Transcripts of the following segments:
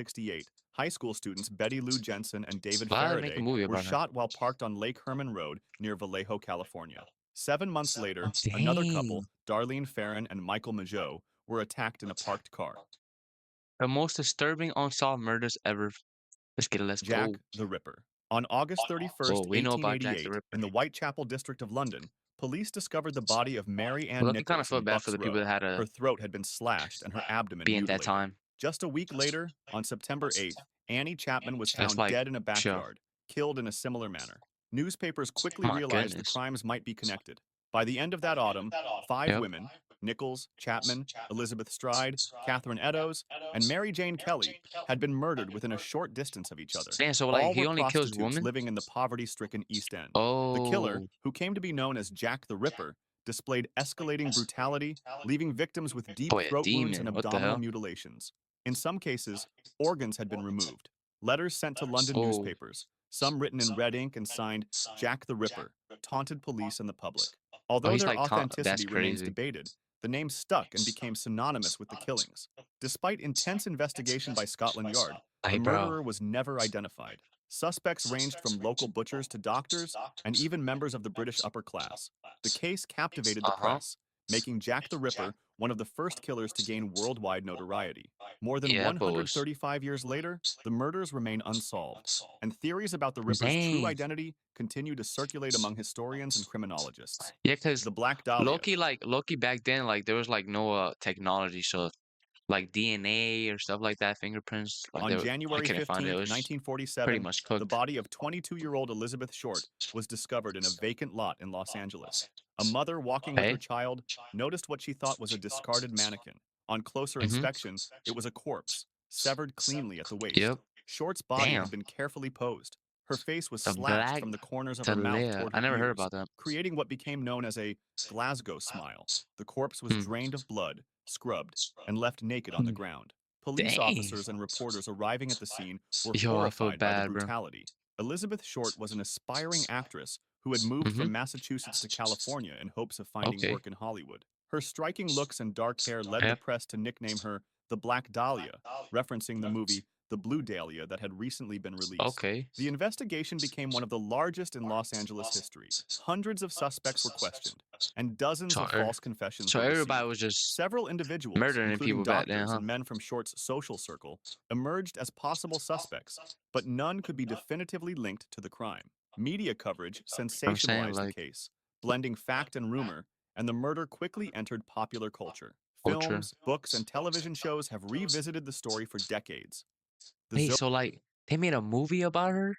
1968, high school students Betty Lou Jensen and David Why did they make a Faraday movie were about her? shot while parked on Lake Herman Road near Vallejo, California. 7 months later, another couple, Dang. Darlene Ferrin and Michael Mageau, were attacked in a parked car. The most disturbing unsolved murders ever. Let's get it. Let's go. Jack the Ripper. On August Oh, 31st, we know about Jack the 1888, Ripper. in the Whitechapel district of London, police discovered the body of Mary Well, Ann look, you kind of Nichols feel in bad for Bucks the people Row. that had Her to throat had been slashed and her abdomen be in that mutilated. time. Just a week later, on September 8th, Annie Chapman was That's found like, dead in a chill. backyard, killed in a similar manner. Newspapers quickly My realized the goodness. crimes might be connected. By the end of that autumn, 5 women, Nichols, Chapman, Elizabeth Stride, Catherine Eddowes, and Mary Jane Kelly, had been murdered within a short distance of each other. Damn, so like All he were only kills prostitutes women? living in the poverty-stricken East End. The killer, Oh, who came to be known as Jack the Ripper, displayed escalating brutality, leaving victims with deep boy, a throat wounds and demon. What the abdominal hell? mutilations. In some cases, organs had been removed. Letters sent to London Oh, newspapers, some written in red ink and signed Jack the Ripper, taunted police and the public. oh, Although he's their like, that's authenticity remains crazy. debated, the name stuck and became synonymous with the killings. Despite intense investigation by Scotland Yard, the Like, bro, murderer was never identified. Suspects ranged from local butchers to doctors and even members of the British upper class. The case captivated the uh-huh. press, making Jack the Ripper one of the first killers to gain worldwide notoriety. More than Yeah, but was 135 years later, the murders remain unsolved, and theories about the Ripper's true dang. identity continue to circulate among historians and criminologists. Yeah, cause The Black Dahlia. Loki back then, like there was like no technology, so like DNA or stuff like that, fingerprints, like On they January couldn't find it. It 15th, was pretty 1947, much the cooked. body of 22-year-old Elizabeth Short was discovered in a vacant lot in Los Angeles. A mother walking with her Hey? child noticed what she thought was a discarded mannequin. On closer Mm-hmm. inspection, it was a corpse, severed cleanly at the waist. Yep. Short's body had Damn. been carefully posed. Her face was The slashed black from the corners of her mouth Talia. toward I her never heard ears, about that. creating what became known as a Glasgow smile. The corpse was Hmm. drained of blood, scrubbed, and left naked on the ground. Police Dang. officers and reporters arriving at the scene were Yo, I feel horrified by the bad, bro. brutality. Elizabeth Short was an aspiring actress who had moved Mm-hmm. from Massachusetts to California in hopes of finding Okay. work in Hollywood. Her striking looks and dark hair led the Yep. press to nickname her the Black Dahlia, referencing the movie The Blue Dahlia that had recently been released. Okay. The investigation became one of the largest in Los Angeles history. Hundreds of suspects were questioned, and dozens So, of false confessions so were everybody received. was just Several individuals, murdering including people back then, doctors huh? and men from Short's social circle, emerged as possible suspects, but none could be definitively linked to the crime. Media coverage I'm saying sensationalized the like case, blending fact and rumor, and the murder quickly entered popular culture. culture. Films, books, and television shows have revisited the story for decades. Wait, The so like they made a movie about her?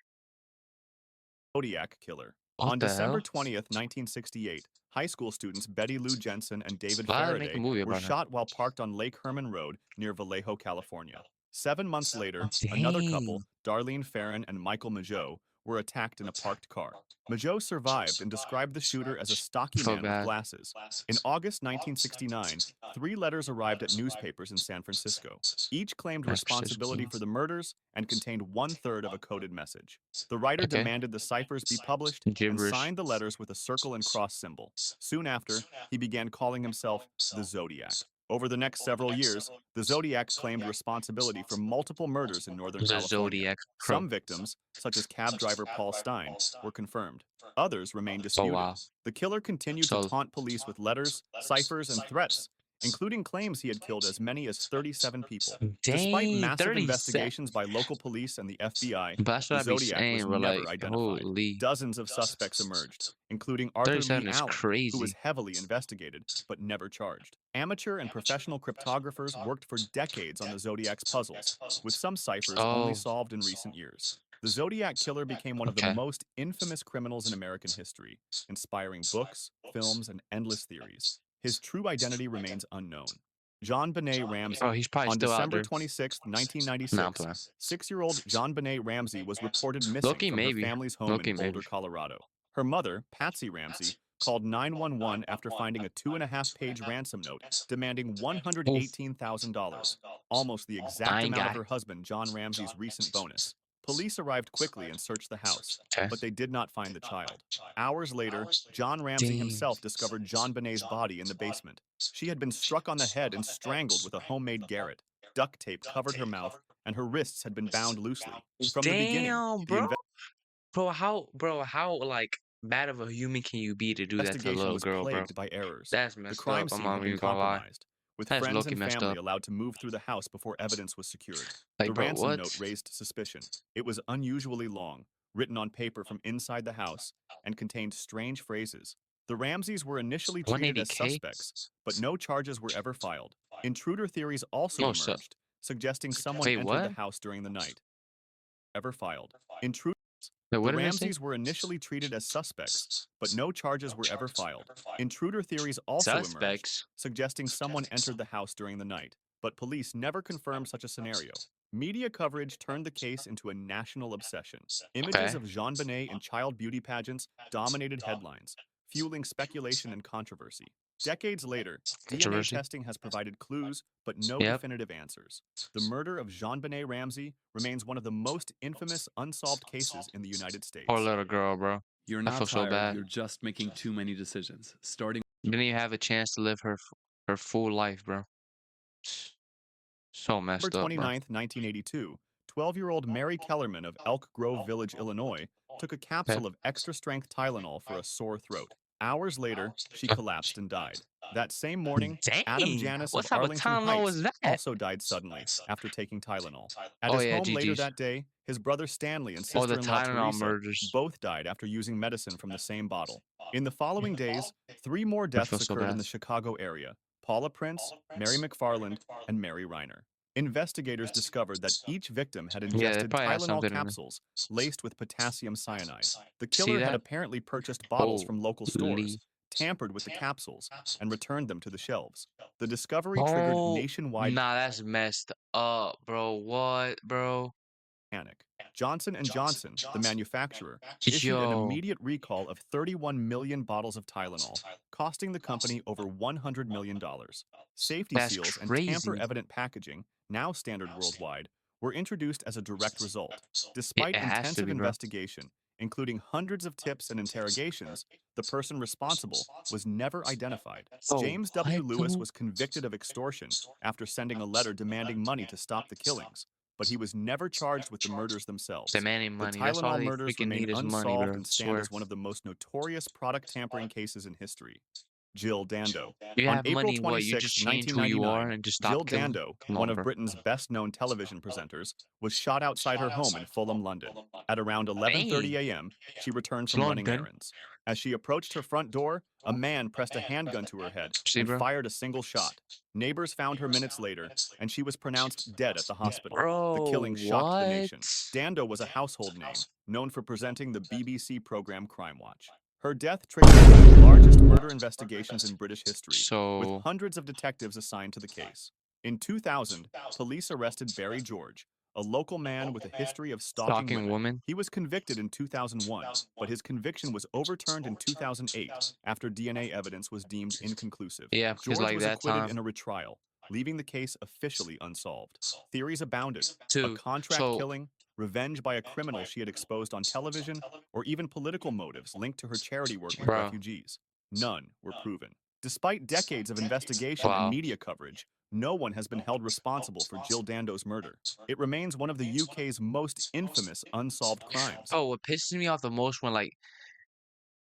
Zodiac Killer. What On the December hell? 20th, 1968, high school students Betty Lou Jensen and David Why did they make a Faraday movie were about her? shot while parked on Lake Herman Road near Vallejo, California. 7 months later, another couple, Dang. Darlene Ferrin and Michael Mageau, were attacked in a parked car. Mageau survived and described the shooter as a I stocky feel man with bad. glasses. In August 1969, 3 letters arrived at newspapers in San Francisco. Each claimed That's precision. responsibility for the murders and contained one-third of a coded message. The writer Okay. demanded the ciphers be published and Gibberish. signed the letters with a circle and cross symbol. Soon after, he began calling himself the Zodiac. Over the next several years, the Zodiac claimed responsibility for multiple murders in Northern The California. Zodiac. Bro. Some victims, such as cab driver Paul Stein, were confirmed. Others remain Oh disputed. wow. The killer continued to So taunt police with letters, ciphers, and threats, including claims he had killed as many as 37 people. Despite dang, massive 37. investigations by local police and the FBI, But that's the what I be Zodiac was saying, but never like, identified. holy. Dozens of suspects emerged, including Arthur Lee 37 is Allen, who was crazy. heavily investigated but never charged. Amateur and professional cryptographers worked for decades on the Zodiac's puzzles, with some ciphers only Oh, solved in recent years. The Zodiac Killer became one of the okay. most infamous criminals in American history, inspiring books, films, and endless theories. His true identity remains unknown. John Benet Ramsey. Oh, he's probably On still out December there. 26, Nah, I'm 1996, playing. 6-year-old John Benet Ramsey was reported missing Loki, from her maybe. family's home Loki, in maybe. Boulder, Colorado. Her mother, Patsy Ramsey, called 911 after finding a 2.5-page ransom note demanding Oof. $118,000, almost the exact I ain't amount of got her husband John Ramsey's recent bonus. Police arrived quickly and searched the house, okay. but they did not find the child. Hours later, John Ramsey Dang. himself discovered John Benet's body in the basement. She had been struck on the head and strangled with a homemade garrote. Duct tape covered her mouth, and her wrists had been bound loosely. From the beginning, Damn, the bro. Bro, how, like, bad of a human can you be to do that to a investigation little was girl, bro? plagued by errors. That's The messed crime up. I'm scene not had been even gonna lie. compromised, with That's friends low-key and messed family up. allowed to move through the house before evidence was secured. Like, The bro, ransom what? note raised suspicion. It was unusually long, written on paper from inside the house, and contained strange phrases. The Ramseys were initially treated as 180K? suspects, but no charges were ever filed. Intruder theories also No, so emerged, suggesting someone wait, entered the what? house during the night. Ever filed. Intruder Wait, The what did it say? Ramseys were initially treated as suspects, but no charges were ever filed. Intruder theories also emerged, Suspects? suggesting someone entered the house during the night, but police never confirmed such a scenario. Media coverage turned the case into a national obsession. Images Okay. of Jean Benet in child beauty pageants dominated headlines, fueling speculation and controversy. Decades later, DNA Controversy? testing has provided clues, but no Yep. definitive answers. The murder of Jean Benet Ramsey remains one of the most infamous unsolved cases in the United Poor States. little girl, bro. You're I not feel so tired, bad. you're just making too many decisions. Starting Didn't even have a chance to live her full life, bro. So November messed up, bro. 29, 1982, 12-year-old Mary Kellerman of Elk Grove Village, Illinois, took a Okay. capsule of extra-strength Tylenol for a sore throat. Hours later, she collapsed and died. That same morning, Adam Dang! Janis What of type of Arlington Tylenol Heights was that? also died suddenly after taking Tylenol. At Oh his yeah, home later GG's. that day, his brother Stanley and Oh, the sister-in-law Tylenol Teresa murders. both died after using medicine from the same bottle. In the following days, 3 more I feel deaths so occurred in bad. the Chicago area: Paula Prince, Mary McFarland, and Mary Reiner. Investigators discovered that each victim had Yeah, they ingested probably had Tylenol something in there. capsules laced with potassium cyanide. The See killer had that? apparently purchased bottles from local stores, Holy. tampered with the capsules, and returned them to the shelves. The discovery triggered Oh, nationwide nah, that's messed up, bro. What, bro? panic. Johnson & Johnson, the manufacturer, issued an Yo, immediate recall of 31 million bottles of Tylenol, costing the company over $100 million. Safety that's seals and crazy. tamper-evident packaging, now standard worldwide, were introduced as a direct result. It Despite has to intensive be, bro. investigation, including hundreds of tips and interrogations, the person responsible was never identified. Oh, James W. what, Lewis bro? was convicted of extortion after sending a letter demanding money to stop the killings, but he was never charged with the murders themselves. Demanding The money. That's all Tylenol they murders freaking remain need is money, unsolved bro. and stand Swear. as one of the most notorious product tampering cases in history. Jill Dando. You On have April money, what? You 26, just change who you are 1999, and just Jill stop killing? Dando, Come one on, of bro. Britain's best-known television presenters, was shot outside her home in Fulham, London. At around 11:30 Dang. a.m., she returned It's from running London. errands. As she approached her front door, a man pressed a handgun to her head See, and bro? fired a single shot. Neighbors found her minutes later, and she was pronounced dead at the hospital. The Bro, killing shocked the what? nation. Dando was a household name, known for presenting the BBC program Crime Watch. Her death triggered one of the largest murder investigations in British history, with So, hundreds of detectives assigned to the case. In 2000, police arrested Barry George, a local man with a history of stalking stalking women. woman? He was convicted in 2001, but his conviction was overturned in 2008 after DNA evidence was deemed inconclusive. Yeah, because George like was that acquitted time in a retrial, leaving the case officially unsolved. Theories abounded: a too. contract So, killing, revenge by a criminal she had exposed on television, or even political motives linked to her charity work with bro, refugees. None were proven. Despite decades of investigation and wow. media coverage, no one has been held responsible for Jill Dando's murder. It remains one of the UK's most infamous unsolved crimes. Oh, what pisses me off the most when like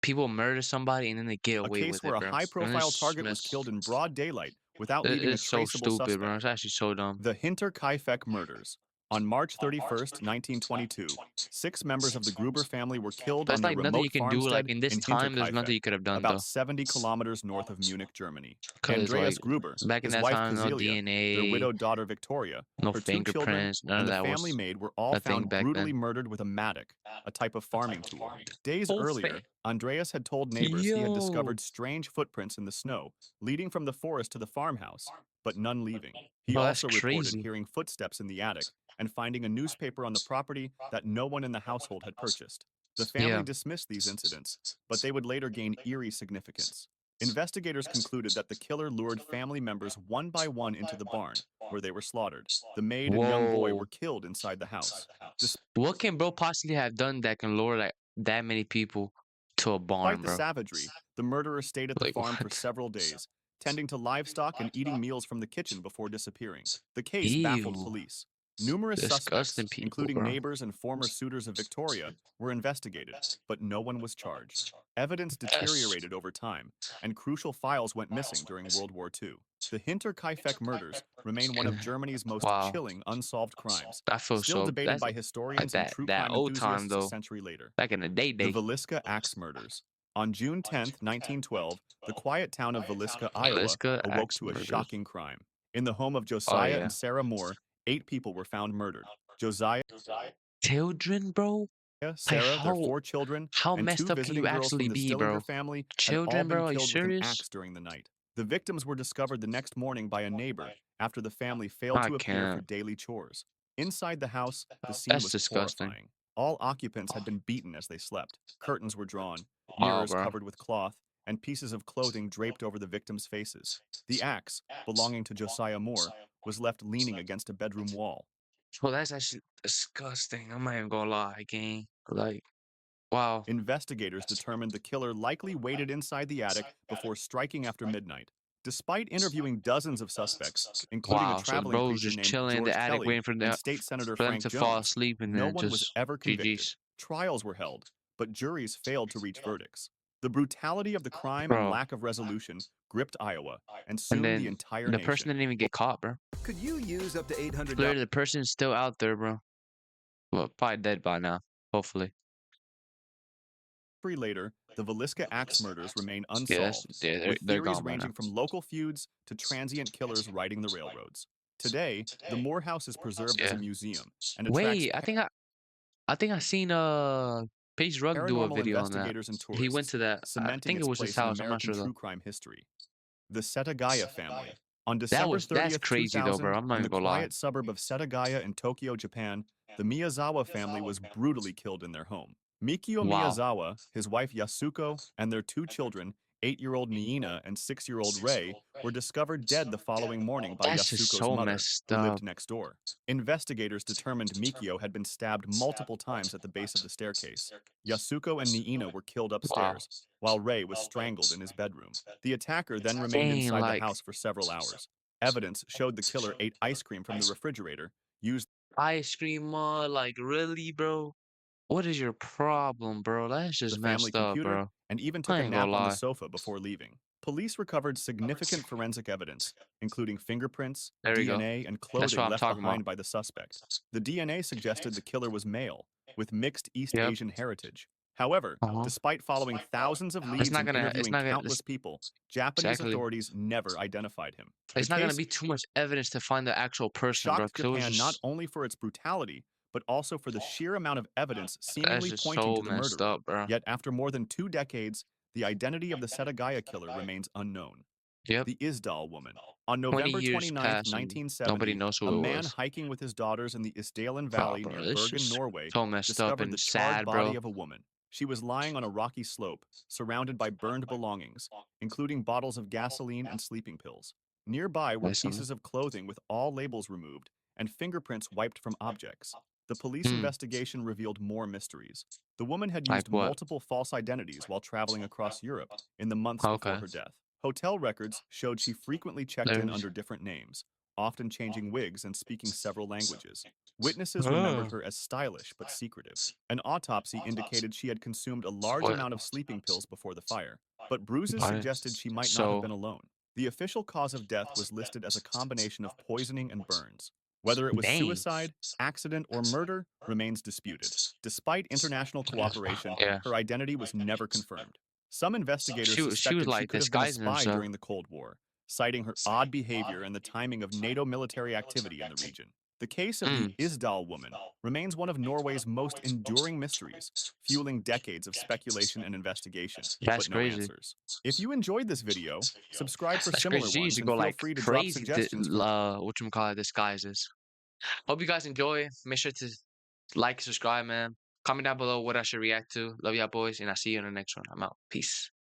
people murder somebody and then they get A away case with where it, a bro. And high-profile it's target was killed mess. in broad daylight without leaving a It's so traceable stupid, bro. It's suspect. actually so dumb. The Hinterkaifeck murders. On March 31st, 1922, 6 members of the Gruber family were killed on There's their like nothing you remote can do. Like farmstead in this in time, there's nothing Hinterkaifeck, you could have done about though. 70 kilometers north of Munich, Germany. Cause like Andreas Gruber, back in his that wife time, no Kazilia, their DNA, widowed daughter Victoria, no her 2 children, fingerprints, none and of the that family was maid were all a thing found back brutally then. murdered with a mattock, a type of farming tool. Days Oh, earlier, Andreas had told neighbors he had yo, discovered strange footprints in the snow, leading from the forest to the farmhouse, but none leaving. He bro, that's also reported crazy. hearing footsteps in the attic and finding a newspaper on the property that no one in the household had purchased. The family Yeah. dismissed these incidents, but they would later gain eerie significance. Investigators concluded that the killer lured family members one by one into the barn, where they were slaughtered. The maid and young boy Whoa. were killed inside the house. What can bro possibly have done that can lure like that many people to a Despite barn, the bro? savagery, the murderer stayed at the Like farm for what? several days, tending to livestock and eating meals from the kitchen before disappearing. The case baffled Ew. police. Numerous suspects, Disgusting people, including bro. neighbors and former suitors of Victoria, were investigated, but no one was charged. Evidence That's deteriorated over time, and crucial files went missing during World War II. The Hinterkaifeck murders remain one of Germany's most wow. chilling unsolved crimes, I feel still so debated that's by like historians and that true that crime old time enthusiasts a though. century later. Back in the The day. Villisca Axe murders. On June 10th, 1912, the quiet town of Villisca, Iowa, Alaska awoke axe to a murders. shocking crime. In the home of Oh Josiah yeah. and Sarah Moore, 8 people were found murdered. Josiah, Children, bro? Like Sarah, their how 4 children, how and messed two up can you visiting girls from actually the be, Stillinger bro? family had all Children, been bro? Are you killed with an serious? axe during the night. The victims were discovered the next morning by a neighbor after the family failed I to appear for can't. daily chores. Inside the house, the scene That's was disgusting. horrifying. All occupants had been beaten as they slept. Curtains were drawn, Wow, mirrors bro. covered with cloth, and pieces of clothing draped over the victims' faces. The axe, belonging to Josiah Moore, was left leaning against a bedroom wall. Well, that's actually disgusting. I'm not even gonna lie, gang. Like, wow. Investigators determined the killer likely waited inside the attic before striking after midnight. Despite interviewing dozens of suspects, including a Wow. So traveling bro's preacher just named chilling in the George attic Kelly waiting for and them State Senator for them Frank to fall Jones, asleep and no then one was just ever convicted. GG's. Trials were held, but juries failed to reach verdicts. The brutality of the crime and Bro. lack of resolution gripped Iowa, and And soon the then entire the person nation. didn't even get caught, bro. Could you use up to $800? Literally, the person's still out there, bro. Well, probably dead by now. Hopefully. Later, the Villisca Axe murders remain Yeah, that's unsolved, yeah, with they're theories gone by now. ranging from local feuds to transient killers riding the railroads. Today, the Moore House is preserved as a Yeah. museum and attracts Wait, I think I seen Paige Rug do a paranormal video on that. investigators and He went tourists, to that. I cementing think it its was his place in house. I'm not American sure though. true crime history. The Setagaya family. On That December was that's 30th, crazy though, bro. 2000, I'm not in the even gonna lie. quiet suburb of Setagaya in Tokyo, Japan, the Miyazawa family was brutally killed in their home. Mikio Wow, Miyazawa, his wife Yasuko, and their 2 children, 8-year-old Niina and 6-year-old Rei, were discovered dead the following morning by that's just Yasuko's so mother, messed who lived up. next door. Investigators determined Mikio had been stabbed multiple times at the base of the staircase. Yasuko and Niina were killed Wow, upstairs, while Rei was strangled in his bedroom. The attacker then remained dang, inside the like house for several hours. Evidence showed the killer ate ice cream from the refrigerator, used ice cream mud. Like really, bro? What is your problem, bro? That's the just family messed up, computer, bro. and even I took a ain't gonna nap on the lie. sofa before leaving. Police recovered significant forensic evidence, including fingerprints, There we go. DNA, and That's what clothing I'm left talking about. behind by the suspect. The DNA suggested the killer was male, with mixed East Yep. Asian heritage. However, Uh-huh. despite following thousands of It's leads not and gonna. It's interviewing not gonna. countless people, Japanese Exactly. authorities never identified him. The It's not gonna case be too much evidence to find the actual person, bro. shocked Because it was Japan not just. only for its brutality, but also for the sheer amount of evidence That's seemingly just pointing so to the messed murderer. up, bro. Yet, after more than 2 decades, the identity of the Setagaya killer remains unknown. Yep. The Isdal woman. On 20 November years 29th, passed and nobody 1970, knows a who it man was. hiking with his daughters in the Isdalen Wow, Valley bro. near This Bergen, is Norway, so messed up discovered the and charred sad, body bro. of a woman. She was lying on a rocky slope, surrounded by burned belongings, including bottles of gasoline and sleeping pills. Nearby were That's something. pieces of clothing with all labels removed and fingerprints wiped from objects. The police Hmm. investigation revealed more mysteries. The woman had Like used what? multiple false identities while traveling across Europe in the months before Okay. her death. Hotel records showed she frequently checked in There's. under different names, often changing wigs and speaking several languages. Witnesses remembered Oh. her as stylish but secretive. An autopsy indicated she had consumed a large What? amount of sleeping pills before the fire, but bruises Got it. suggested she might not have So, been alone. The official cause of death was listed as a combination of poisoning and burns. Whether it was dang. suicide, accident, or murder remains disputed. Despite international cooperation, Yeah. her identity was never confirmed. Some investigators She was suspected she like could have been a disguising spy herself. during the Cold War, citing her odd behavior and the timing of NATO military activity in the region. The case of the Mm. Isdal woman remains one of Norway's most enduring mysteries, fueling decades of speculation and investigation, That's but no crazy. answers. If you enjoyed this video, subscribe for That's similar crazy. She used ones to and go feel like free to drop crazy. suggestions for Whatchamacallit disguises. Hope you guys enjoy. Make sure to like, subscribe, man. Comment down below what I should react to. Love y'all boys, and I'll see you in the next one. I'm out. Peace.